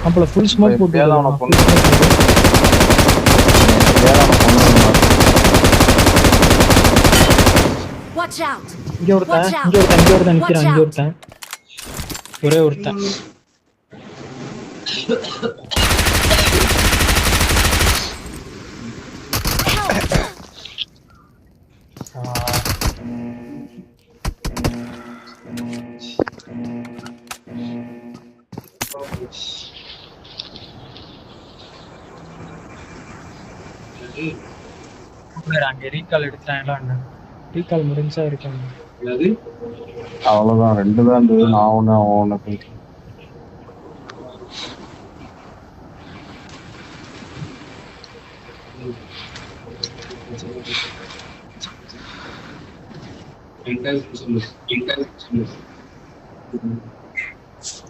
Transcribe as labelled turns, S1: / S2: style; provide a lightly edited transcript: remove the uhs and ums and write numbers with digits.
S1: அப்பல full smoke போட்டு
S2: எப்பயாவது அவனை
S1: விடுறான்.
S2: கொண்டு எப்பயாவது அவனை கொண்டு
S3: Watch out!
S1: இங்க ஒருத்தன்
S3: Watch out!
S1: இங்க ஒருத்தன் இங்க ஒருத்தன்
S3: Watch
S1: நிக்கிறான். இங்க
S3: out!
S1: ஒருத்தன் ஒரே ஒருத்தன். அங்க ரீகால் எடுத்தாங்க. ரீகால் முடிஞ்சா இருக்காங்க.
S2: அவ்வளவுதான் 2 தான் இருந்தது. நான் ஒண்ணு அவன் ஒண்ணு போயிட்டு
S4: சொல்லு